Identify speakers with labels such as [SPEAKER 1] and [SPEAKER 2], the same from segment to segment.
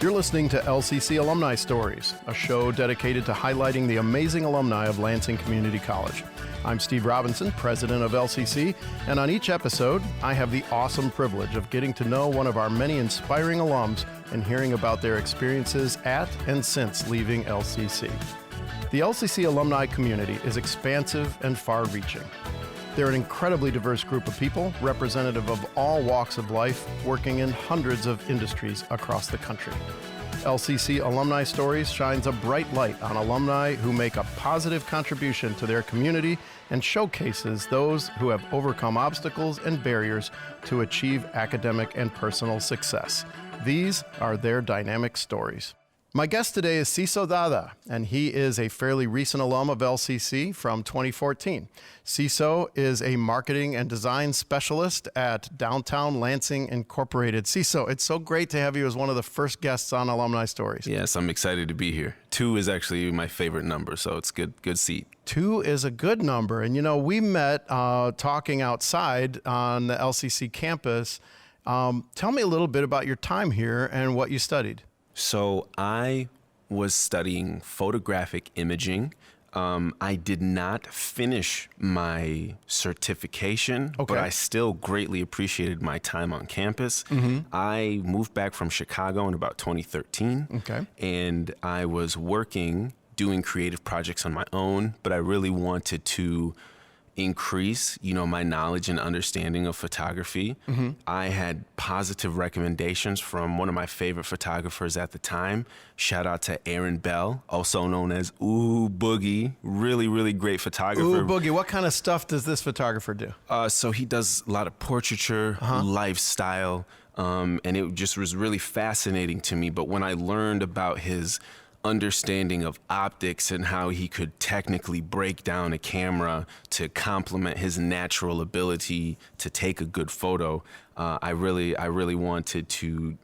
[SPEAKER 1] You're listening to LCC Alumni Stories, a show dedicated to highlighting the amazing alumni of Lansing Community College. I'm Steve Robinson, president of LCC, and on each episode, I have the awesome privilege of getting to know one of our many inspiring alums and hearing about their experiences at and since leaving LCC. The LCC alumni community is expansive and far-reaching. They're an incredibly diverse group of people, representative of all walks of life, working in hundreds of industries across the country. LCC Alumni Stories shines a bright light on alumni who make a positive contribution to their community and showcases those who have overcome obstacles and barriers to achieve academic and personal success. These are their dynamic stories. My guest today is Siso Dhladhla, and he is a fairly recent alum of LCC from 2014. Siso is a marketing and design specialist at Downtown Lansing Inc. Siso, it's so great to have you as one of the first guests on Alumni Stories.
[SPEAKER 2] Yes, I'm excited to be here. 2 is actually my favorite number, so it's good seat.
[SPEAKER 1] 2 is a good number, and you know, we met talking outside on the LCC campus. Tell me a little bit about your time here and what you studied.
[SPEAKER 2] So I was studying photographic imaging. I did not finish my certification, but I still greatly appreciated my time on campus. I moved back from Chicago in about 2013, and I was working, doing creative projects on my own, but I really wanted to increase, my knowledge and understanding of photography. I had positive recommendations from one of my favorite photographers at the time. Shout out to Aaron Bell, also known as Ooh Boogie. Really, really great photographer.
[SPEAKER 1] Ooh Boogie, what kind of stuff does this photographer do?
[SPEAKER 2] So he does a lot of portraiture, lifestyle, and it just was really fascinating to me. But when I learned about his understanding of optics and how he could technically break down a camera to complement his natural ability to take a good photo, I really wanted to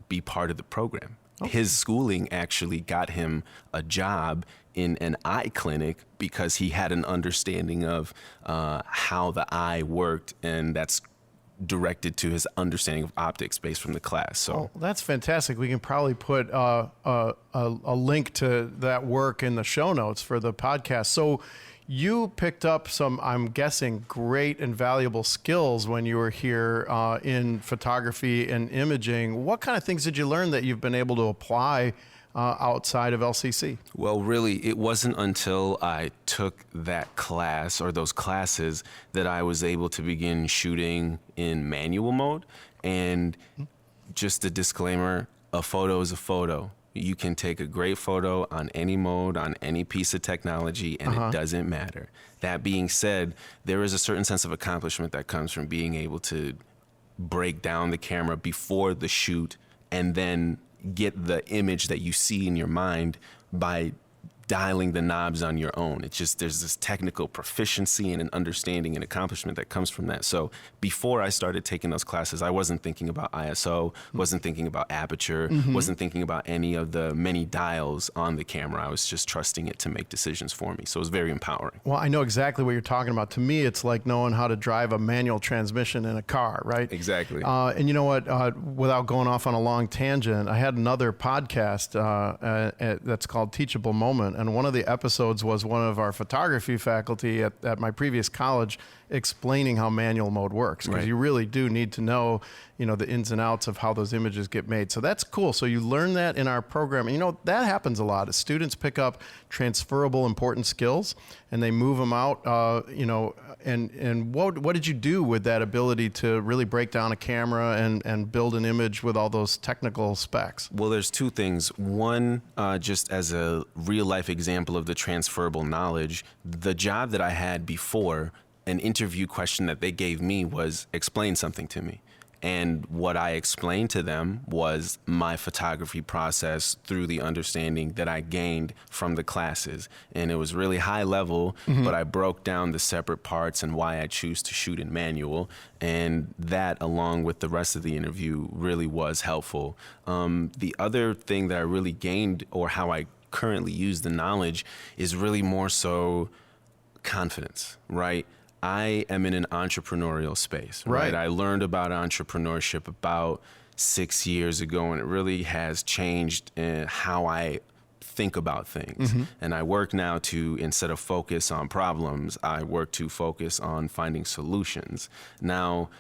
[SPEAKER 2] be part of the program. His schooling actually got him a job in an eye clinic because he had an understanding of how the eye worked, and that's directed to his understanding of optics based from the class. So
[SPEAKER 1] that's fantastic. We can probably put a link to that work in the show notes for the podcast. So you picked up some, I'm guessing, great and valuable skills when you were here in photography and imaging. What kind of things did you learn that you've been able to apply outside of LCC?
[SPEAKER 2] Well, really, it wasn't until I took that class or those classes that I was able to begin shooting in manual mode. And just a disclaimer, a photo is a photo. You can take a great photo on any mode, on any piece of technology, and it doesn't matter. That being said, there is a certain sense of accomplishment that comes from being able to break down the camera before the shoot and then get the image that you see in your mind by dialing the knobs on your own. It's just, there's this technical proficiency and an understanding and accomplishment that comes from that. So before I started taking those classes, I wasn't thinking about ISO, wasn't thinking about aperture, wasn't thinking about any of the many dials on the camera. I was just trusting it to make decisions for me. So it was very empowering.
[SPEAKER 1] Well, I know exactly what you're talking about. To me, it's like knowing how to drive a manual transmission in a car, right?
[SPEAKER 2] Exactly.
[SPEAKER 1] And you know what, without going off on a long tangent, I had another podcast that's called Teachable Moment. And one of the episodes was one of our photography faculty at my previous college explaining how manual mode works, because you really do need to know, the ins and outs of how those images get made. So that's cool. So you learn that in our program. And that happens a lot. As students pick up transferable, important skills and they move them out, and what did you do with that ability to really break down a camera and build an image with all those technical specs?
[SPEAKER 2] Well, there's 2 things. One, just as a real life example of the transferable knowledge, the job that I had before, an interview question that they gave me was, explain something to me. And what I explained to them was my photography process through the understanding that I gained from the classes. And it was really high level, but I broke down the separate parts and why I choose to shoot in manual. And that, along with the rest of the interview, really was helpful. The other thing that I really gained, or how I currently use the knowledge, is really more so confidence, right? I am in an entrepreneurial space, right? I learned about entrepreneurship, about 6 years ago, and it really has changed how I think about things. And I work now to, instead of focus on problems, I work to focus on finding solutions. Now,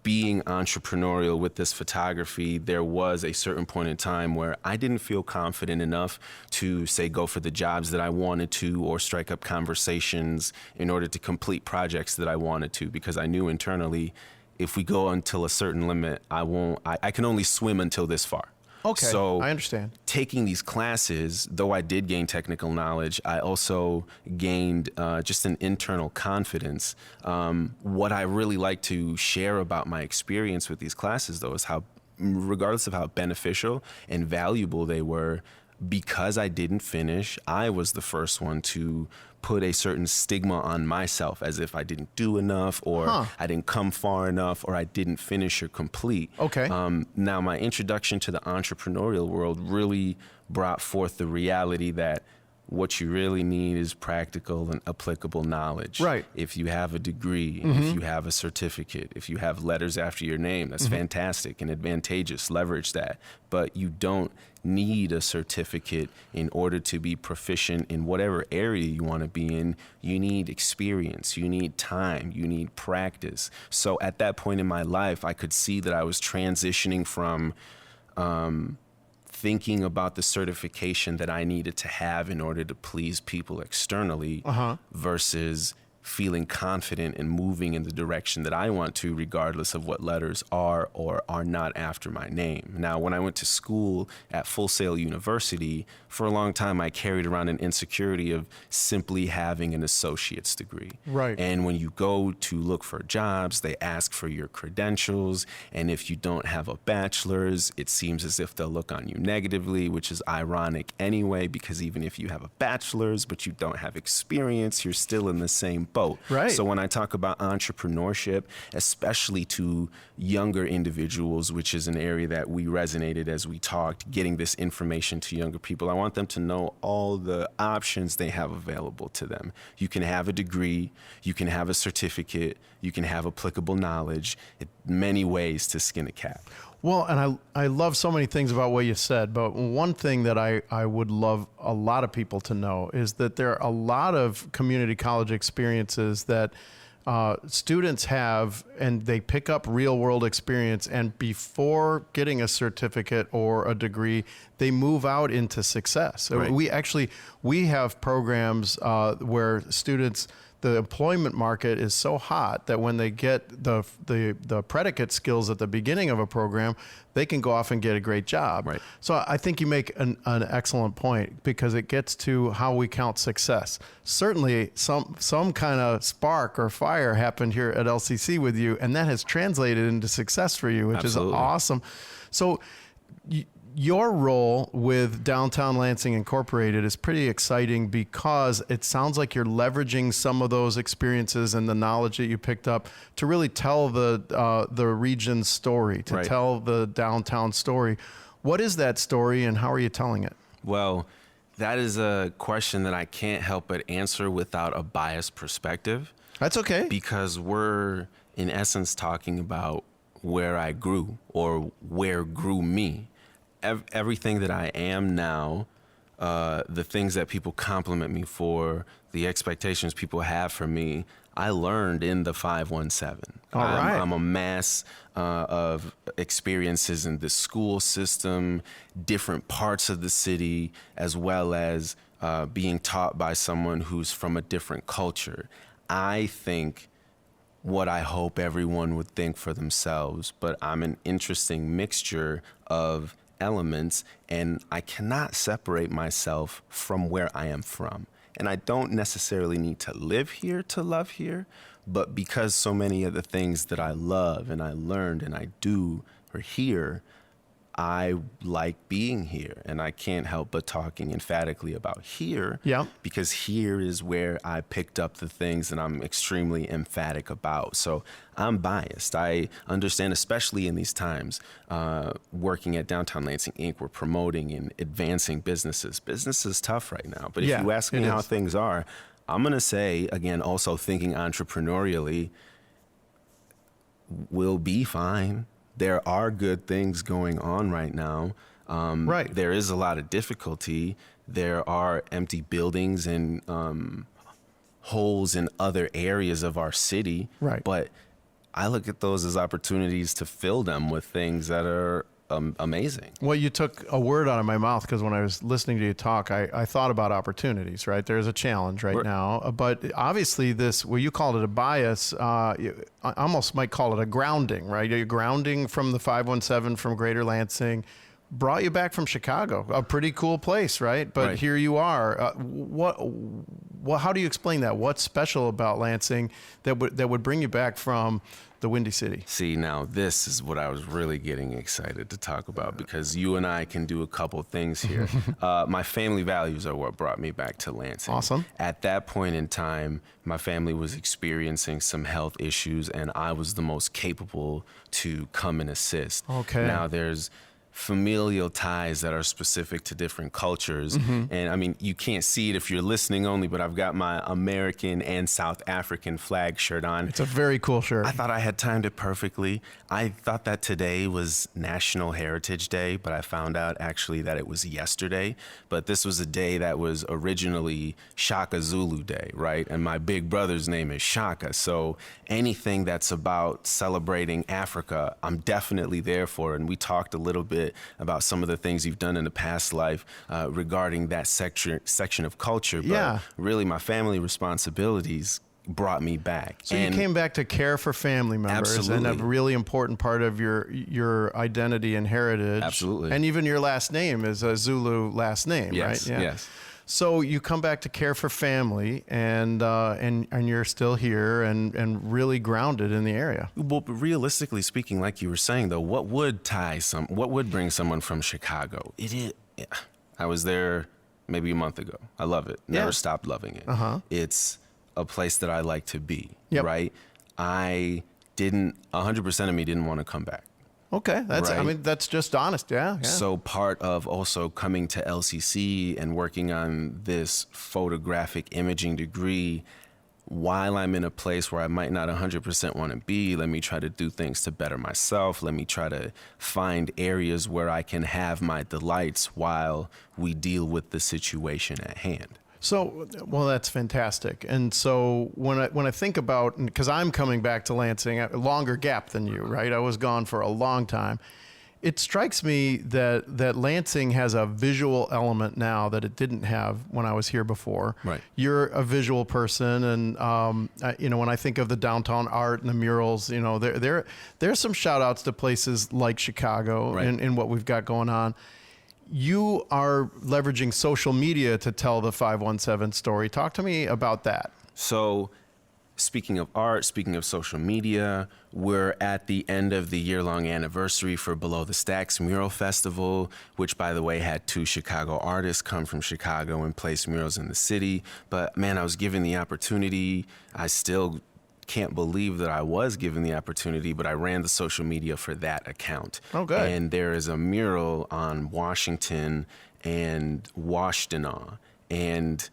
[SPEAKER 2] being entrepreneurial with this photography, there was a certain point in time where I didn't feel confident enough to, say, go for the jobs that I wanted to, or strike up conversations in order to complete projects that I wanted to, because I knew internally, if we go until a certain limit, I can only swim until this far.
[SPEAKER 1] Okay,
[SPEAKER 2] so
[SPEAKER 1] I understand.
[SPEAKER 2] Taking these classes, though I did gain technical knowledge, I also gained just an internal confidence. What I really like to share about my experience with these classes, though, is how, regardless of how beneficial and valuable they were, because I didn't finish, I was the first one to put a certain stigma on myself, as if I didn't do enough, or I didn't come far enough, or I didn't finish or complete.
[SPEAKER 1] Okay.
[SPEAKER 2] Now, my introduction to the entrepreneurial world really brought forth the reality that what you really need is practical and applicable knowledge.
[SPEAKER 1] Right.
[SPEAKER 2] If you have a degree, if you have a certificate, if you have letters after your name, that's fantastic and advantageous. Leverage that. But you don't need a certificate in order to be proficient in whatever area you want to be in. You need experience, you need time, you need practice. So at that point in my life, I could see that I was transitioning from thinking about the certification that I needed to have in order to please people externally versus feeling confident and moving in the direction that I want to, regardless of what letters are or are not after my name. Now, when I went to school at Full Sail University, for a long time I carried around an insecurity of simply having an associate's degree.
[SPEAKER 1] Right.
[SPEAKER 2] And when you go to look for jobs, they ask for your credentials, and if you don't have a bachelor's, it seems as if they'll look on you negatively, which is ironic anyway, because even if you have a bachelor's but you don't have experience, you're still in the same boat.
[SPEAKER 1] Right.
[SPEAKER 2] So when I talk about entrepreneurship, especially to younger individuals, which is an area that we resonated as we talked, getting this information to younger people, I want them to know all the options they have available to them. You can have a degree, you can have a certificate, you can have applicable knowledge, many ways to skin a cat.
[SPEAKER 1] Well, and I love so many things about what you said, but one thing that I would love a lot of people to know is that there are a lot of community college experiences that students have, and they pick up real world experience, and before getting a certificate or a degree, they move out into success. So
[SPEAKER 2] Right.
[SPEAKER 1] we have programs where students, the employment market is so hot that when they get the predicate skills at the beginning of a program, they can go off and get a great job.
[SPEAKER 2] Right.
[SPEAKER 1] So I think you make an excellent point, because it gets to how we count success. Certainly some kind of spark or fire happened here at LCC with you, and that has translated into success for you, which
[SPEAKER 2] Absolutely.
[SPEAKER 1] is awesome. So your role with Downtown Lansing Incorporated is pretty exciting, because it sounds like you're leveraging some of those experiences and the knowledge that you picked up to really tell the region's story, to
[SPEAKER 2] Right.
[SPEAKER 1] tell the downtown story. What is that story, and how are you telling it?
[SPEAKER 2] Well, that is a question that I can't help but answer without a biased perspective,
[SPEAKER 1] That's okay.
[SPEAKER 2] because we're in essence talking about where I grew, or where grew me. Everything that I am now, the things that people compliment me for, the expectations people have for me, I learned in the 517.
[SPEAKER 1] All right.
[SPEAKER 2] I'm a mass of experiences in the school system, different parts of the city, as well as being taught by someone who's from a different culture. I think what I hope everyone would think for themselves, but I'm an interesting mixture of elements, and I cannot separate myself from where I am from. And I don't necessarily need to live here to love here, but because so many of the things that I love and I learned and I do are here, I like being here, and I can't help but talking emphatically about here,
[SPEAKER 1] Yeah.
[SPEAKER 2] because here is where I picked up the things that I'm extremely emphatic about. So I'm biased. I understand, especially in these times, working at Downtown Lansing Inc., we're promoting and advancing businesses. Business is tough right now, but if
[SPEAKER 1] Yeah,
[SPEAKER 2] you ask me
[SPEAKER 1] it
[SPEAKER 2] how
[SPEAKER 1] is.
[SPEAKER 2] things are, I'm going to say, again, also thinking entrepreneurially, we'll be fine. there are good things going on right now.
[SPEAKER 1] Right.
[SPEAKER 2] There is a lot of difficulty. There are empty buildings and holes in other areas of our city.
[SPEAKER 1] Right.
[SPEAKER 2] But I look at those as opportunities to fill them with things that are amazing.
[SPEAKER 1] Well, you took a word out of my mouth, because when I was listening to you talk, I thought about opportunities, right? There's a challenge right now, but obviously this, well, you called it a bias. I almost might call it a grounding, right? You're grounding from the 517 from Greater Lansing, brought you back from Chicago, a pretty cool place, right? But here you are. How do you explain that? What's special about Lansing that would bring you back from the Windy City?
[SPEAKER 2] See, now this is what I was really getting excited to talk about, because you and I can do a couple things here. My family values are what brought me back to Lansing.
[SPEAKER 1] Awesome.
[SPEAKER 2] At that point in time, my family was experiencing some health issues, and I was the most capable to come and assist.
[SPEAKER 1] Okay.
[SPEAKER 2] Now there's familial ties that are specific to different cultures. And I mean, you can't see it if you're listening only, but I've got my American and South African flag shirt on.
[SPEAKER 1] It's a very cool shirt.
[SPEAKER 2] I thought I had timed it perfectly. I thought that today was National Heritage Day, but I found out actually that it was yesterday. But this was a day that was originally Shaka Zulu Day, right? And my big brother's name is Shaka. So anything that's about celebrating Africa, I'm definitely there for. And we talked a little bit about some of the things you've done in the past life regarding that section of culture. But really, my family responsibilities brought me back.
[SPEAKER 1] So you came back to care for family members.
[SPEAKER 2] Absolutely.
[SPEAKER 1] And a really important part of your identity and heritage.
[SPEAKER 2] Absolutely.
[SPEAKER 1] And even your last name is a Zulu last name,
[SPEAKER 2] Yes,
[SPEAKER 1] right?
[SPEAKER 2] yes.
[SPEAKER 1] So you come back to care for family, and you're still here and really grounded in the area.
[SPEAKER 2] Well, realistically speaking, like you were saying, though, what would bring someone from Chicago? I was there maybe a month ago. I love it. Never stopped loving it. It's a place that I like to be, right? 100% of me didn't want to come back.
[SPEAKER 1] Okay, I
[SPEAKER 2] Right.
[SPEAKER 1] mean, that's just honest, yeah.
[SPEAKER 2] So part of also coming to LCC and working on this photographic imaging degree, while I'm in a place where I might not 100% want to be, let me try to do things to better myself. Let me try to find areas where I can have my delights while we deal with the situation at hand.
[SPEAKER 1] So, well, that's fantastic. And so when I think about, because I'm coming back to Lansing, a longer gap than you, right? I was gone for a long time. It strikes me that Lansing has a visual element now that it didn't have when I was here before.
[SPEAKER 2] Right.
[SPEAKER 1] You're a visual person, and when I think of the downtown art and the murals, there's some shout outs to places like Chicago and what we've got going on. You are leveraging social media to tell the 517 story. Talk to me about that.
[SPEAKER 2] So, speaking of art, speaking of social media, we're at the end of the year-long anniversary for Below the Stacks Mural Festival, which, by the way, had 2 Chicago artists come from Chicago and place murals in the city. But, man, I was given the opportunity. I still can't believe that I was given the opportunity, but I ran the social media for that account.
[SPEAKER 1] Oh, good.
[SPEAKER 2] And there is a mural on Washington and Washtenaw. And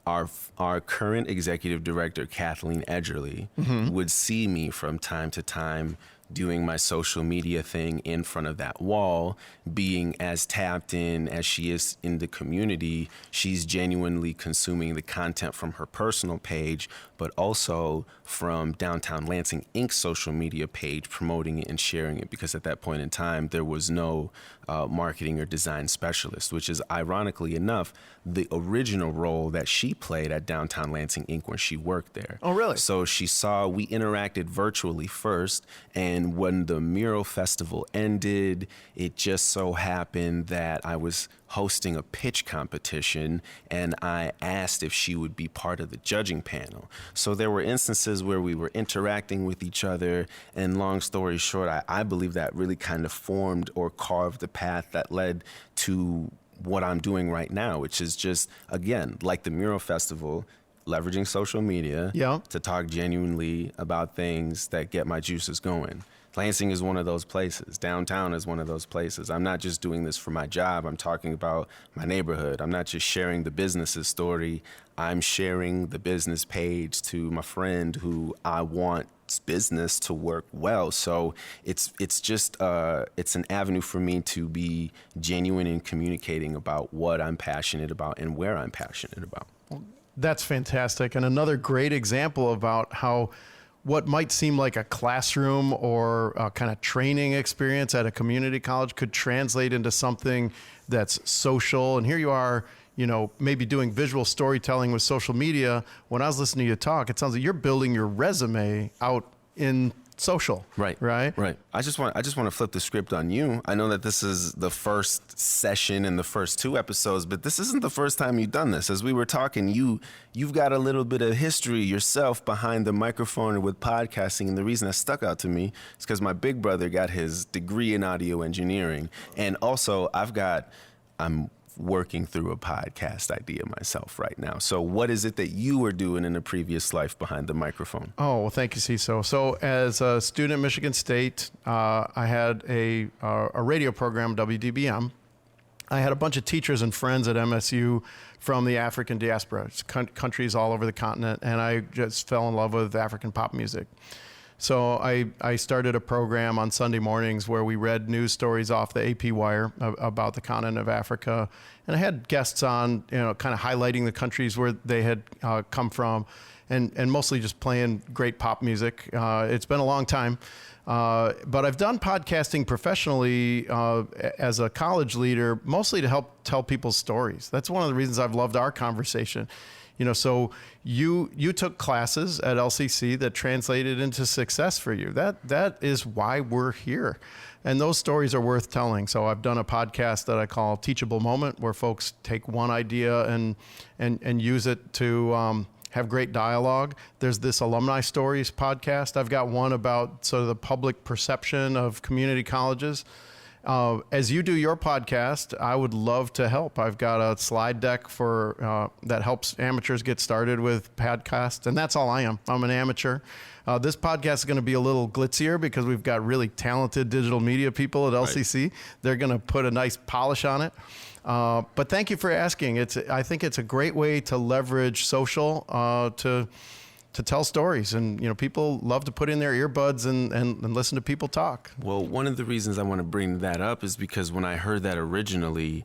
[SPEAKER 2] our current executive director, Kathleen Edgerly, would see me from time to time doing my social media thing in front of that wall, being as tapped in as she is in the community. She's genuinely consuming the content from her personal page, but also from Downtown Lansing Inc. social media page, promoting it and sharing it, because at that point in time, there was no marketing or design specialist, which is, ironically enough, the original role that she played at Downtown Lansing Inc. when she worked there.
[SPEAKER 1] Oh, really?
[SPEAKER 2] So we interacted virtually first, and when the mural festival ended, it just so happened that I was hosting a pitch competition, and I asked if she would be part of the judging panel. So there were instances where we were interacting with each other, and long story short, I believe that really kind of formed or carved the path that led to what I'm doing right now, which is just, again, like the mural festival, leveraging social media to talk genuinely about things that get my juices going. Lansing is one of those places. Downtown is one of those places. I'm not just doing this for my job. I'm talking about my neighborhood. I'm not just sharing the business's story. I'm sharing the business page to my friend who I want business to work well. So it's just it's an avenue for me to be genuine in communicating about what I'm passionate about and where I'm passionate about.
[SPEAKER 1] That's fantastic. And another great example about how what might seem like a classroom or a kind of training experience at a community college could translate into something that's social. And here you are, maybe doing visual storytelling with social media. When I was listening to you talk, it sounds like you're building your resume out in social.
[SPEAKER 2] Right. I just want to flip the script on you. I know that this is the first session in the first 2 episodes, but this isn't the first time you've done this. As we were talking, you've got a little bit of history yourself behind the microphone with podcasting, and the reason that stuck out to me is because my big brother got his degree in audio engineering, and also I'm working through a podcast idea myself right now. So what is it that you were doing in a previous life behind the microphone?
[SPEAKER 1] Oh, well, thank you, Siso. So as a student at Michigan State, I had a radio program, WDBM. I had a bunch of teachers and friends at MSU from the African diaspora, countries all over the continent, and I just fell in love with African pop music. So I started a program on Sunday mornings where we read news stories off the AP Wire about the continent of Africa. And I had guests on, kind of highlighting the countries where they had come from and mostly just playing great pop music. It's been a long time. But I've done podcasting professionally as a college leader, mostly to help tell people's stories. That's one of the reasons I've loved our conversation. So you took classes at LCC that translated into success for you. That is why we're here. And those stories are worth telling. So I've done a podcast that I call Teachable Moment, where folks take one idea and use it to have great dialogue. There's this Alumni Stories podcast. I've got one about sort of the public perception of community colleges. As you do your podcast, I would love to help. I've got a slide deck for that helps amateurs get started with podcasts, and that's all I am. I'm an amateur. This podcast is going to be a little glitzier because we've got really talented digital media people at LCC. Right. They're going to put a nice polish on it. But thank you for asking. I think it's a great way to leverage social to tell stories, and people love to put in their earbuds and listen to people talk.
[SPEAKER 2] Well, one of the reasons I want to bring that up is because when I heard that originally,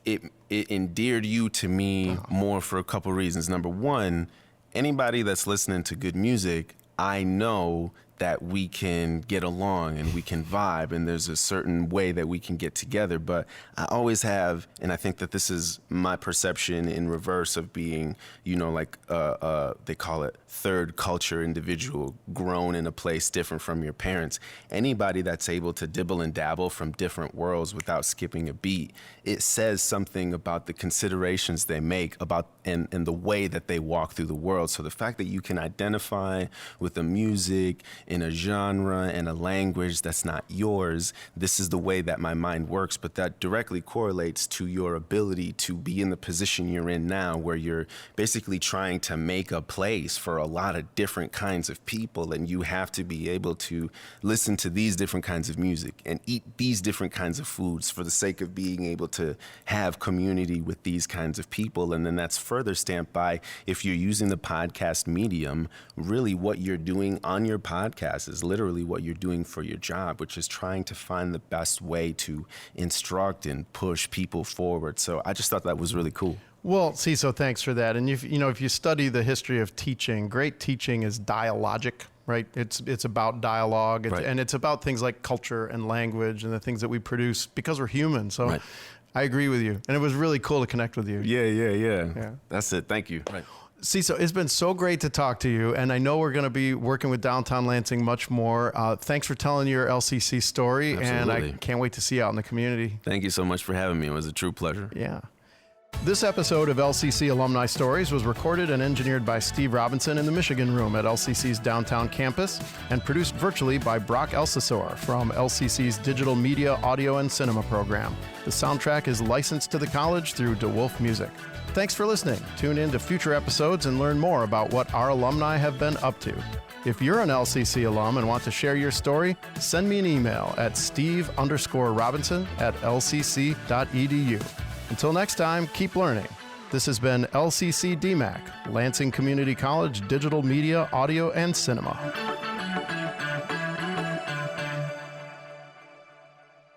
[SPEAKER 2] it endeared you to me more for a couple reasons. Number one, anybody that's listening to good music, I know that we can get along and we can vibe, and there's a certain way that we can get together. But I always have, and I think that this is my perception in reverse of being, they call it third culture individual, grown in a place different from your parents. Anybody that's able to dibble and dabble from different worlds without skipping a beat, it says something about the considerations they make about and the way that they walk through the world. So the fact that you can identify with the music in a genre and a language that's not yours, this is the way that my mind works, but that directly correlates to your ability to be in the position you're in now, where you're basically trying to make a place for a lot of different kinds of people, and you have to be able to listen to these different kinds of music and eat these different kinds of foods for the sake of being able to have community with these kinds of people. And then that's further stamped by, if you're using the podcast medium, really what you're doing on your podcast is literally what you're doing for your job, which is trying to find the best way to instruct and push people forward. So I just thought that was really cool.
[SPEAKER 1] Well, Siso, thanks for that. And if you study the history of teaching, great teaching is dialogic, right? It's about dialogue,
[SPEAKER 2] Right.
[SPEAKER 1] And it's about things like culture and language and the things that we produce because we're human. So
[SPEAKER 2] Right.
[SPEAKER 1] I agree with you. And it was really cool to connect with you.
[SPEAKER 2] Yeah. That's it. Thank you. Right.
[SPEAKER 1] Siso, it's been so great to talk to you, and I know we're going to be working with Downtown Lansing much more. Thanks for telling your LCC story,
[SPEAKER 2] Absolutely.
[SPEAKER 1] And I can't wait to see you out in the community.
[SPEAKER 2] Thank you so much for having me. It was a true pleasure.
[SPEAKER 1] Yeah. This episode of LCC Alumni Stories was recorded and engineered by Steve Robinson in the Michigan Room at LCC's downtown campus and produced virtually by Brock Elsasor from LCC's Digital Media, Audio, and Cinema program. The soundtrack is licensed to the college through DeWolf Music. Thanks for listening. Tune in to future episodes and learn more about what our alumni have been up to. If you're an LCC alum and want to share your story, send me an email at steve_robinson@lcc.edu. Until next time, keep learning This has been LCC DMAC, Lansing Community College Digital Media, Audio, and Cinema.